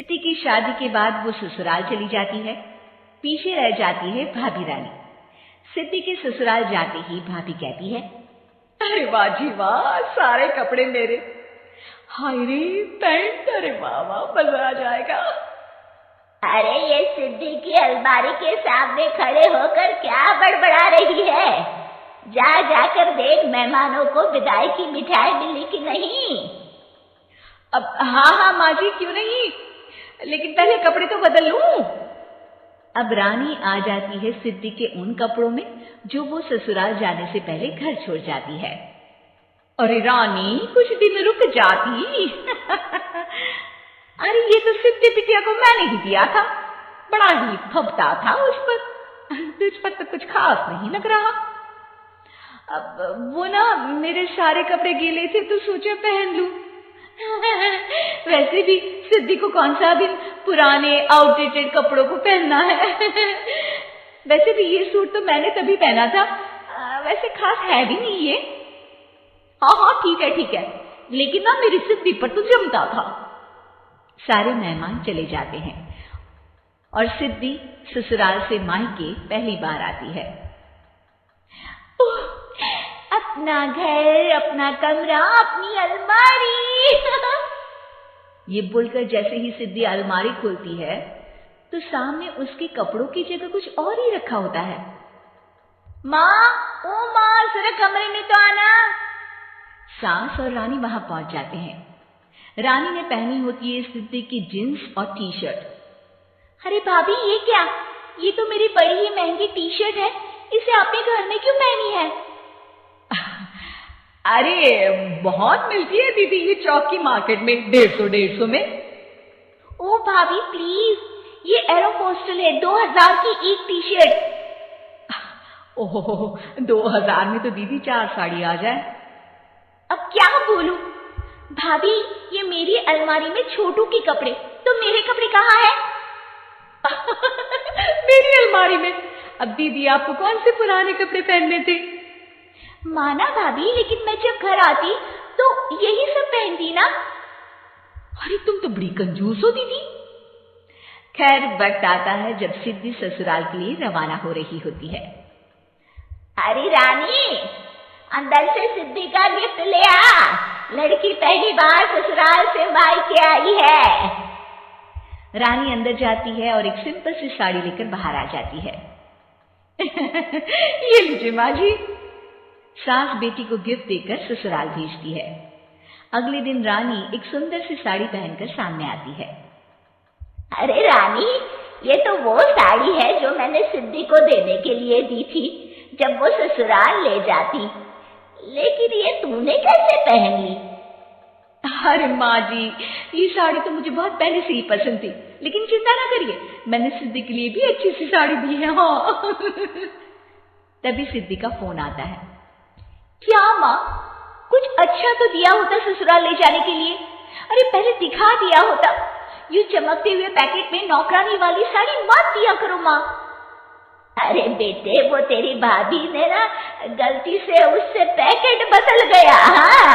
सिद्धि की शादी के बाद वो ससुराल चली जाती है। पीछे रह जाती है भाभी रानी। सिद्धि के ससुराल जाते ही भाभी कहती है, अरे वाह जी वाह, सारे कपड़े मेरे। हाय रे पैंट, अरे वाह वाह, मजा आ जाएगा। अरे ये सिद्धि की अलमारी के सामने खड़े होकर क्या बड़बड़ा रही है? जा जाकर देख मेहमानों को विदाई की मिठाई मिली कि नहीं। अब हाँ माँ जी, क्यों नहीं, लेकिन पहले कपड़े तो बदल लूं। अब रानी आ जाती है सिद्धि के उन कपड़ों में जो वो ससुराल जाने से पहले घर छोड़ जाती है। अरे रानी, कुछ दिन रुक जाती। अरे ये तो सिद्धि बिटिया को मैंने ही दिया था, बड़ा ही फबता था उस पर, तुझ पर तो कुछ खास नहीं लग रहा। अब वो ना मेरे सारे कपड़े गीले थे तो सोचा पहन लूं। वैसे भी सिद्धि को कौन सा दिन पुराने आउटडेटेड कपड़ों को पहनना है। वैसे भी ये सूट तो मैंने तभी पहना था, वैसे खास है भी नहीं ये। हाँ ठीक है, लेकिन ना मेरी सिद्धि पर तो जमता था। सारे मेहमान चले जाते हैं और सिद्धि ससुराल से मायके पहली बार आती है। अपना घर, अपना कमरा, अपनी अलमारी। ये बोलकर जैसे ही सिद्धि अलमारी खोलती है तो सामने उसके कपड़ों की जगह कुछ और ही रखा होता है। माँ, ओ माँ, जरा कमरे में तो आना। सास और रानी वहां पहुंच जाते हैं। रानी ने पहनी होती है सिद्धि की जींस और टी शर्ट। अरे भाभी, ये क्या? ये तो मेरी बड़ी ही महंगी टी शर्ट है, इसे आपने घर में क्यों पहनी है? अरे बहुत मिलती है दीदी ये चौक की मार्केट में, 150 में। ओ भाभी प्लीज, ये एरोपोस्टल है, 2000 की एक टी शर्ट। ओह, 2000 में तो दीदी 4 साड़ी आ जाए। अब क्या बोलूं भाभी, ये मेरी अलमारी में छोटू के कपड़े, तो मेरे कपड़े कहाँ हैं? मेरी अलमारी में? अब दीदी आपको कौन से पुराने कपड़े पहनने थे? माना भाभी, लेकिन मैं जब घर आती तो यही सब पहनती ना। अरे तुम तो बड़ी कंजूस हो दीदी। खैर वक्त आता है जब सिद्धि ससुराल के लिए रवाना हो रही होती है। अरे रानी, अंदर से सिद्धि का गिफ्ट ले आ, लड़की पहली बार ससुराल से मायके आई है। रानी अंदर जाती है और एक सिंपल सी साड़ी लेकर बाहर आ जाती है। ये लीजिए माँ जी। सास बेटी को गिफ्ट देकर ससुराल भेजती है। अगले दिन रानी एक सुंदर सी साड़ी पहनकर सामने आती है। अरे रानी, ये तो वो साड़ी है जो मैंने सिद्धि को देने के लिए दी थी जब वो ससुराल ले जाती, लेकिन ये तूने कैसे पहन ली? अरे माँ जी, ये साड़ी तो मुझे बहुत पहले से ही पसंद थी, लेकिन चिंता ना करिए, मैंने सिद्धि के लिए भी अच्छी सी साड़ी दी है। हाँ। तभी सिद्धि का फोन आता है। क्या माँ, कुछ अच्छा तो दिया होता ससुराल ले जाने के लिए। अरे पहले दिखा दिया होता। यूं चमकते हुए पैकेट में नौकरानी वाली साड़ी मत दिया करो माँ। अरे बेटे, वो तेरी भाभी ने ना गलती से उससे पैकेट बदल गया। हाँ,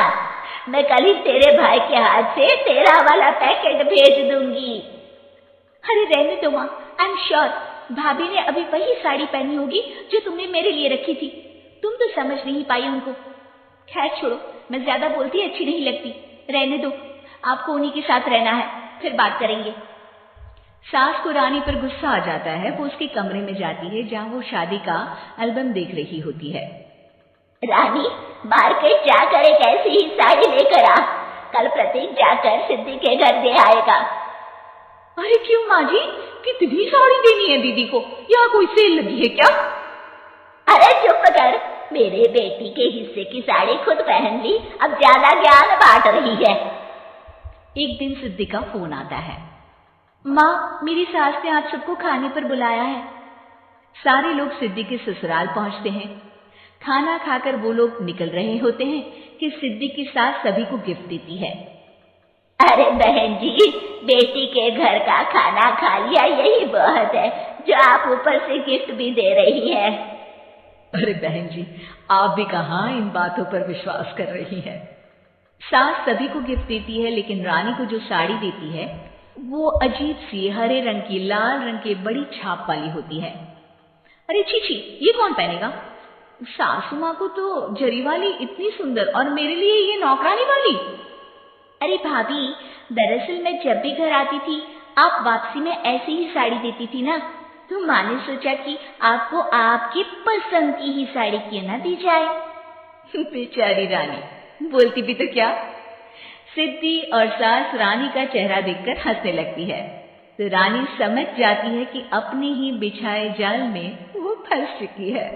मैं कल ही तेरे भाई के हाथ से तेरा वाला पैकेट भेज दूंगी। अरे रहने दो माँ, आई एम श्योर भाभी ने अभी वही साड़ी पहनी होगी जो तुमने मेरे लिए रखी थी। तुम तो समझ नहीं पाई उनको। खैर छोड़ो, मैं ज्यादा बोलती अच्छी नहीं लगती, रहने दो, आपको उन्हीं के साथ रहना है, फिर बात करेंगे। सास को रानी पर गुस्सा आ जाता है। वो उसके कमरे में जाती है जहाँ वो शादी का एल्बम देख रही होती है। रानी, मार्केट जाकर एक ऐसी ही साड़ी लेकर आ, कल प्रतीक जाकर सिद्धि के घर दे आएगा। अरे क्यों माँ जी, कितनी साड़ी देनी है दीदी को? यहाँ कोई सेल लगी है क्या? अरे चुप कर, मेरे बेटी के हिस्से की साड़ी खुद पहन ली, अब ज्यादा ज्ञान बांट रही है। एक दिन सिद्धि का फोन आता है। माँ, मेरी सास ने आप सबको खाने पर बुलाया है। सारे लोग सिद्धि के ससुराल पहुंचते हैं। खाना खाकर वो लोग निकल रहे होते हैं कि सिद्धि की सास सभी को गिफ्ट देती है। अरे बहन जी, बेटी के घर का खाना खा लिया, यही बहुत है, जो आप ऊपर से गिफ्ट भी दे रही है। अरे बहन जी, आप भी कहाँ इन बातों पर विश्वास कर रही हैं। सास सभी को गिफ्ट देती है, लेकिन रानी को जो साड़ी देती है वो अजीब सी हरे रंग की लाल रंग के बड़ी छाप वाली होती है। अरे छी, ये कौन पहनेगा? सासू माँ को तो जरी वाली इतनी सुंदर, और मेरे लिए ये नौकरानी वाली। अरे भाभी, दरअसल मैं जब भी घर आती थी आप वापसी में ऐसी ही साड़ी देती थी ना, तो माँ ने सोचा कि आपको आपकी पसंद की ही साड़ी क्यों ना दी जाए। बेचारी रानी, बोलती भी तो क्या। सिद्धि और सास रानी का चेहरा देखकर हंसने लगती है, तो रानी समझ जाती है कि अपने ही बिछाए जाल में वो फंस चुकी है।